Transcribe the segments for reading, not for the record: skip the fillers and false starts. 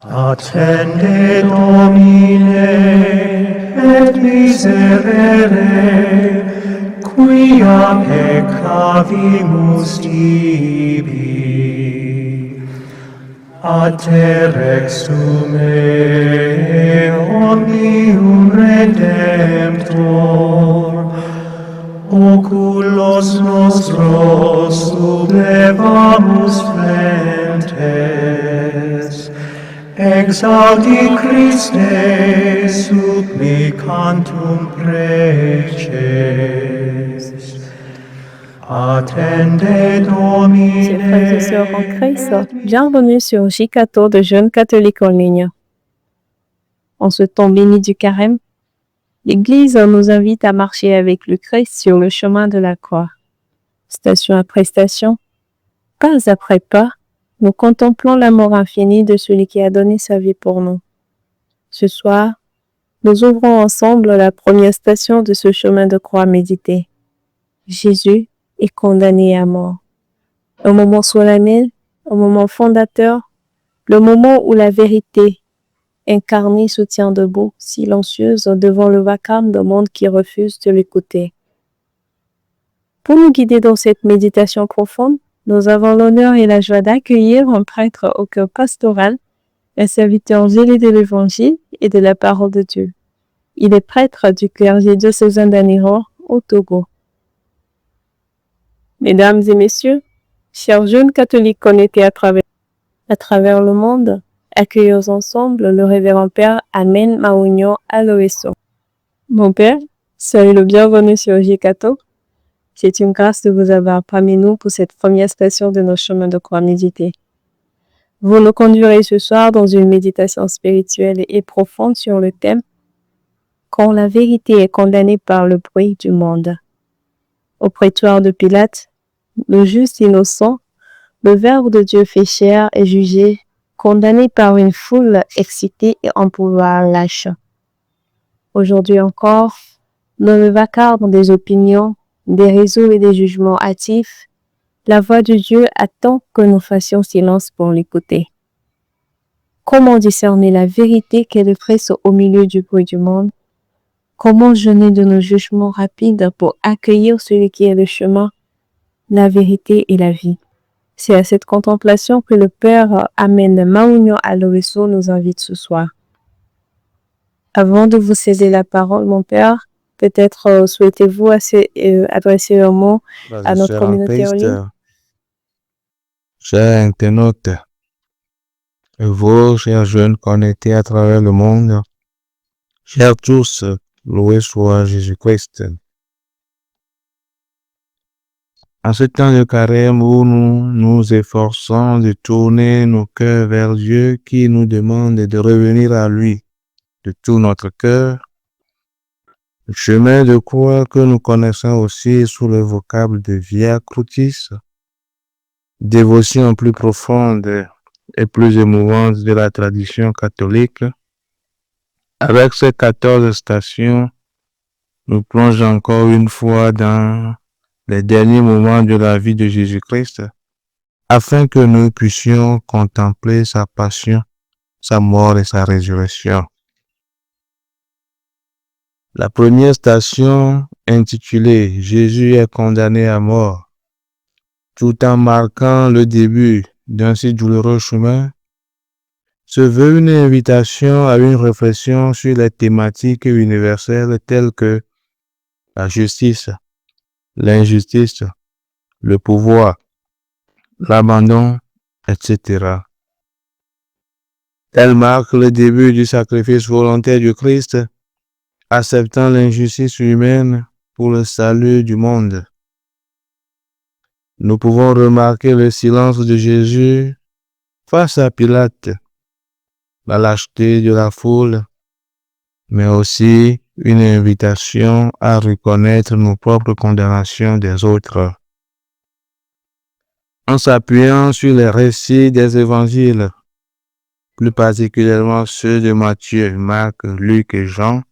Attende Domine, et miserere, quia peccavimus tibi. A te rexume omnium Redemptor, oculos nostros sublevamus flentes, exaudi Christe supplicantum preces. Attende Domine. Chers frères et sœurs en Christ, bienvenue sur J-Cato de Jeunes Catholiques en ligne. En ce temps béni du Carême, l'Église nous invite à marcher avec le Christ sur le chemin de la croix. Station après station, pas après pas, nous contemplons l'amour infini de celui qui a donné sa vie pour nous. Ce soir, nous ouvrons ensemble la première station de ce chemin de croix médité. Jésus est condamné à mort. Un moment solennel, un moment fondateur, le moment où la vérité incarnée se tient debout, silencieuse devant le vacarme d'un monde qui refuse de l'écouter. Pour nous guider dans cette méditation profonde, nous avons l'honneur et la joie d'accueillir un prêtre au cœur pastoral, un serviteur zélé de l'Évangile et de la parole de Dieu. Il est prêtre du clergé diocésain d'Aniro, au Togo. Mesdames et messieurs, chers jeunes catholiques connectés à travers le monde, accueillons ensemble le révérend Père Amen Maunyo Aloeso. Mon Père, soyez le bienvenu sur J-Cato. C'est une grâce de vous avoir parmi nous pour cette première station de nos chemins de croix médités. Vous nous conduirez ce soir dans une méditation spirituelle et profonde sur le thème « Quand la vérité est condamnée par le bruit du monde ». Au prétoire de Pilate, le juste innocent, le Verbe de Dieu fait chair est jugé, condamné par une foule excitée et en pouvoir lâche. Aujourd'hui encore, dans le vacarme des opinions, des réseaux et des jugements hâtifs, la voix de Dieu attend que nous fassions silence pour l'écouter. Comment discerner la vérité qu'elle est au milieu du bruit du monde? Comment jeûner de nos jugements rapides pour accueillir celui qui est le chemin, la vérité et la vie? C'est à cette contemplation que le Père Amen Maunyo Aloeso nous invite ce soir. Avant de vous céder la parole, mon Père, peut-être souhaitez-vous adresser un mot à notre communauté en ligne? Chers internautes, et vous, chers jeunes connectés à travers le monde, chers tous, loué soit Jésus-Christ. En ce temps de carême où nous nous efforçons de tourner nos cœurs vers Dieu qui nous demande de revenir à lui de tout notre cœur, le chemin de croix que nous connaissons aussi sous le vocable de Via Crucis, dévotion plus profonde et plus émouvante de la tradition catholique, avec ces 14 stations, nous plonge encore une fois dans les derniers moments de la vie de Jésus-Christ, afin que nous puissions contempler sa passion, sa mort et sa résurrection. La première station, intitulée « Jésus est condamné à mort », tout en marquant le début d'un si douloureux chemin, se veut une invitation à une réflexion sur les thématiques universelles telles que la justice, l'injustice, le pouvoir, l'abandon, etc. Elle marque le début du sacrifice volontaire du Christ, acceptant l'injustice humaine pour le salut du monde. Nous pouvons remarquer le silence de Jésus face à Pilate, la lâcheté de la foule, mais aussi une invitation à reconnaître nos propres condamnations des autres. En s'appuyant sur les récits des évangiles, plus particulièrement ceux de Matthieu, Marc, Luc et Jean,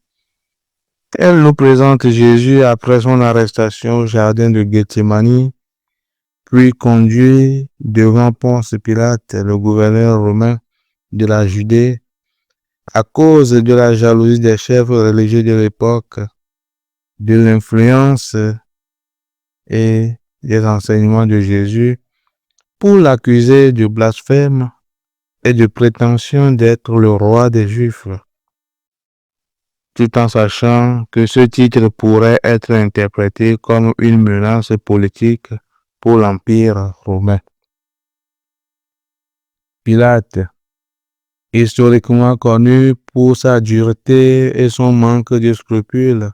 elle nous présente Jésus après son arrestation au jardin de Gethsémani, puis conduit devant Ponce Pilate, le gouverneur romain, de la Judée à cause de la jalousie des chefs religieux de l'époque, de l'influence et des enseignements de Jésus pour l'accuser de blasphème et de prétention d'être le roi des Juifs, tout en sachant que ce titre pourrait être interprété comme une menace politique pour l'Empire romain. Pilate, historiquement connu pour sa dureté et son manque de scrupules,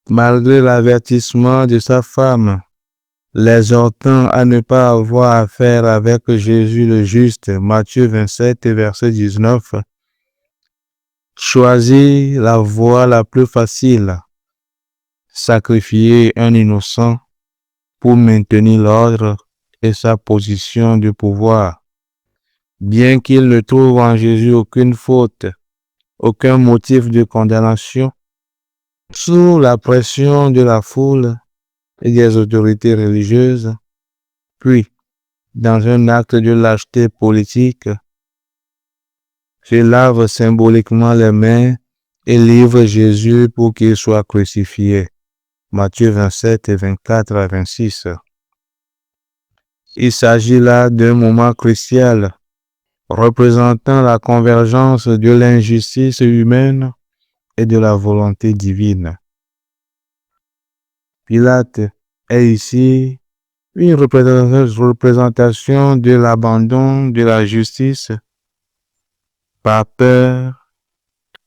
malgré l'avertissement de sa femme, l'exhortant à ne pas avoir affaire avec Jésus le juste, Matthieu 27, verset 19, choisit la voie la plus facile, sacrifier un innocent pour maintenir l'ordre et sa position de pouvoir, bien qu'il ne trouve en Jésus aucune faute, aucun motif de condamnation. Sous la pression de la foule et des autorités religieuses, puis, dans un acte de lâcheté politique, se lave symboliquement les mains et livre Jésus pour qu'il soit crucifié. Matthieu 27 et 24 à 26. Il s'agit là d'un moment crucial, représentant la convergence de l'injustice humaine et de la volonté divine. Pilate est ici une représentation de l'abandon de la justice par peur,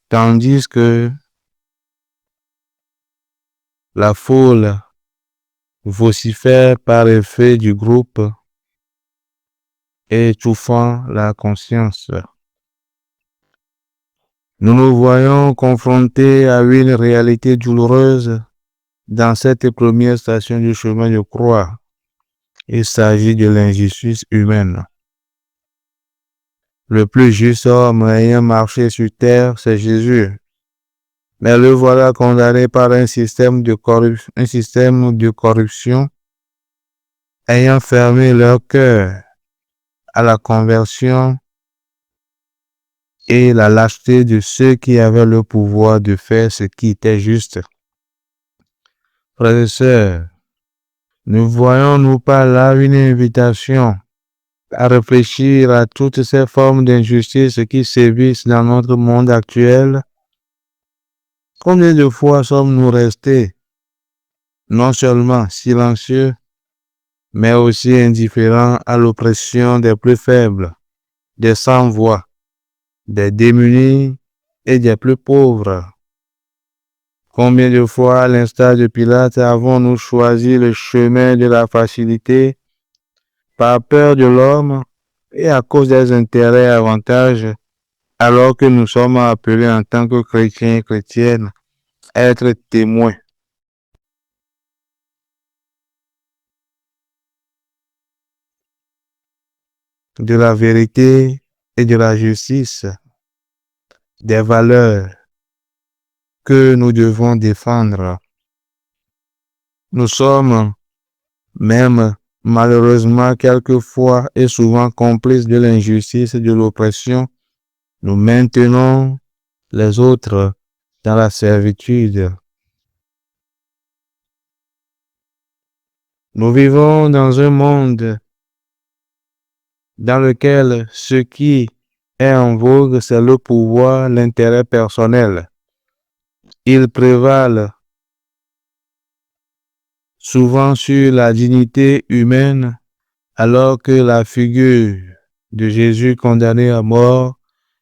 tandis que la foule vocifère par effet du groupe, étouffant la conscience. Nous nous voyons confrontés à une réalité douloureuse dans cette première station du chemin de croix. Il s'agit de l'injustice humaine. Le plus juste homme ayant marché sur terre, c'est Jésus. Mais le voilà condamné par un système de corruption ayant fermé leur cœur à la conversion et la lâcheté de ceux qui avaient le pouvoir de faire ce qui était juste. Frères et sœurs, ne voyons-nous pas là une invitation à réfléchir à toutes ces formes d'injustice qui sévissent dans notre monde actuel? Combien de fois sommes-nous restés non seulement silencieux, mais aussi indifférents à l'oppression des plus faibles, des sans-voix, des démunis et des plus pauvres? Combien de fois, à l'instar de Pilate, avons-nous choisi le chemin de la facilité par peur de l'homme et à cause des intérêts et avantages, alors que nous sommes appelés en tant que chrétiens et chrétiennes à être témoins de la vérité et de la justice, des valeurs que nous devons défendre. Nous sommes même malheureusement quelquefois et souvent complices de l'injustice et de l'oppression. Nous maintenons les autres dans la servitude. Nous vivons dans un monde dans lequel ce qui est en vogue, c'est le pouvoir, l'intérêt personnel. Ils prévalent souvent sur la dignité humaine, alors que la figure de Jésus condamné à mort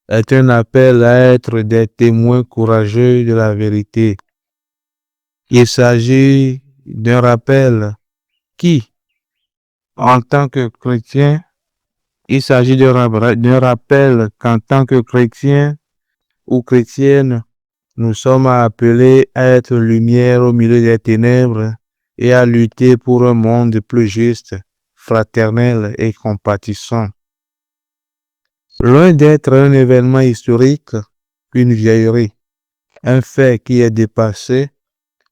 est un appel à être des témoins courageux de la vérité. Il s'agit d'un rappel il s'agit d'un rappel qu'en tant que chrétien ou chrétienne, nous sommes appelés à être lumière au milieu des ténèbres et à lutter pour un monde plus juste, fraternel et compatissant. Loin d'être un événement historique, une vieillerie, un fait qui est dépassé,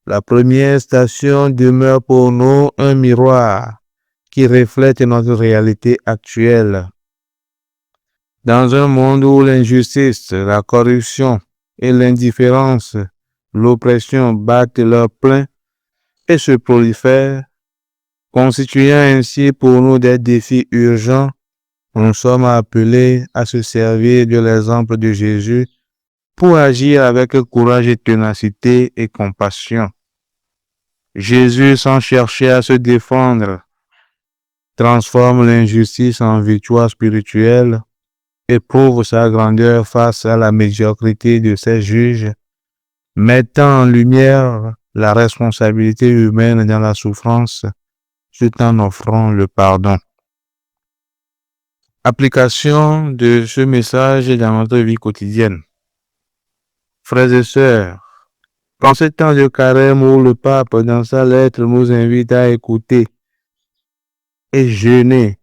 la première station demeure pour nous un miroir qui reflète notre réalité actuelle. Dans un monde où l'injustice, la corruption et l'indifférence, l'oppression battent leur plein et se prolifèrent, constituant ainsi pour nous des défis urgents, nous sommes appelés à se servir de l'exemple de Jésus pour agir avec courage et ténacité et compassion. Jésus, sans chercher à se défendre, transforme l'injustice en victoire spirituelle et prouve sa grandeur face à la médiocrité de ses juges, mettant en lumière la responsabilité humaine dans la souffrance tout en offrant le pardon. Application de ce message dans notre vie quotidienne. Frères et sœurs, en ce temps de carême où le pape, dans sa lettre, nous invite à écouter et jeûner,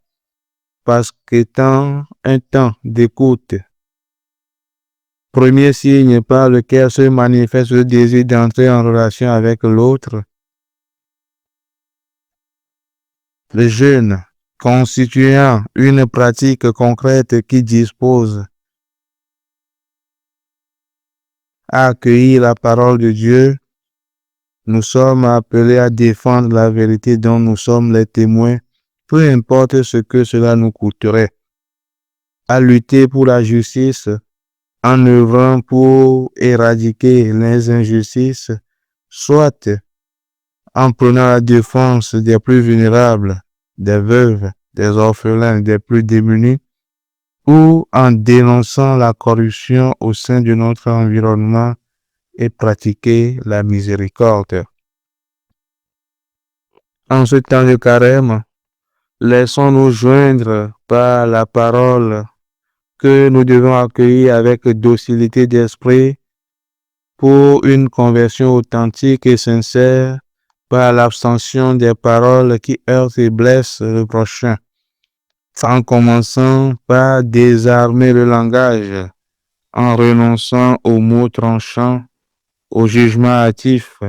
parce qu'étant un temps d'écoute, premier signe par lequel se manifeste le désir d'entrer en relation avec l'autre, le jeûne constituant une pratique concrète qui dispose à accueillir la parole de Dieu, nous sommes appelés à défendre la vérité dont nous sommes les témoins, peu importe ce que cela nous coûterait, à lutter pour la justice, en œuvrant pour éradiquer les injustices, soit en prenant la défense des plus vulnérables, des veuves, des orphelins, des plus démunis, ou en dénonçant la corruption au sein de notre environnement et pratiquer la miséricorde. En ce temps de carême, laissons-nous joindre par la parole que nous devons accueillir avec docilité d'esprit pour une conversion authentique et sincère par l'abstention des paroles qui heurtent et blessent le prochain, en commençant par désarmer le langage, en renonçant aux mots tranchants, au jugement hâtif,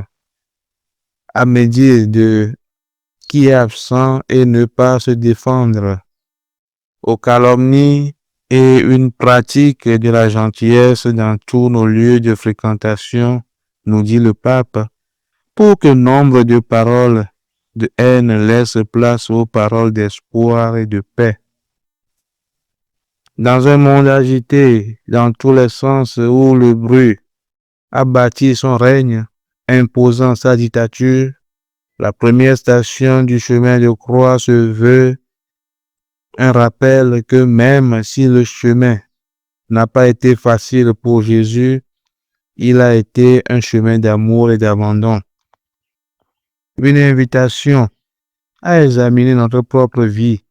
à médire de qui est absent et ne pas se défendre, aux calomnies et une pratique de la gentillesse dans tous nos lieux de fréquentation, nous dit le pape, pour que nombre de paroles de haine laissent place aux paroles d'espoir et de paix. Dans un monde agité dans tous les sens où le bruit a bâti son règne, imposant sa dictature, la première station du chemin de croix se veut un rappel que même si le chemin n'a pas été facile pour Jésus, il a été un chemin d'amour et d'abandon. Une invitation à examiner notre propre vie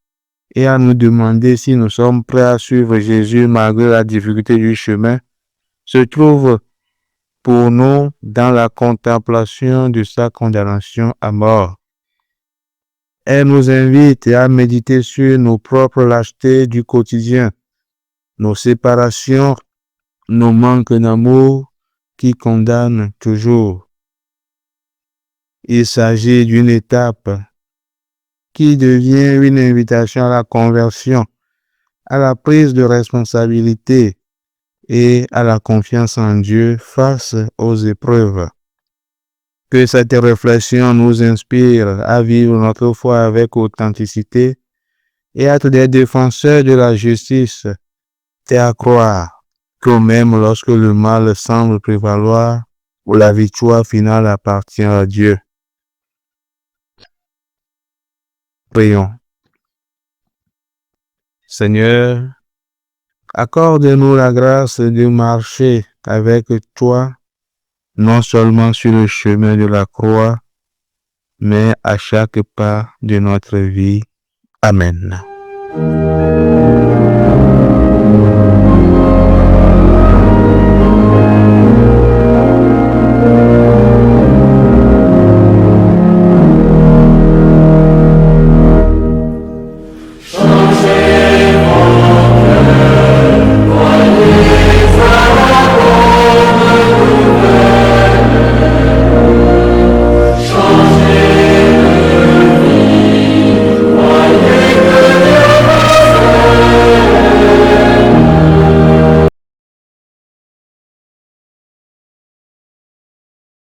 et à nous demander si nous sommes prêts à suivre Jésus malgré la difficulté du chemin se trouve pour nous dans la contemplation de sa condamnation à mort. Elle nous invite à méditer sur nos propres lâchetés du quotidien, nos séparations, nos manques d'amour qui condamnent toujours. Il s'agit d'une étape qui devient une invitation à la conversion, à la prise de responsabilité et à la confiance en Dieu face aux épreuves. Que cette réflexion nous inspire à vivre notre foi avec authenticité et être des défenseurs de la justice et à croire que même lorsque le mal semble prévaloir, la victoire finale appartient à Dieu. Prions. Seigneur, accorde-nous la grâce de marcher avec toi, non seulement sur le chemin de la croix, mais à chaque pas de notre vie. Amen.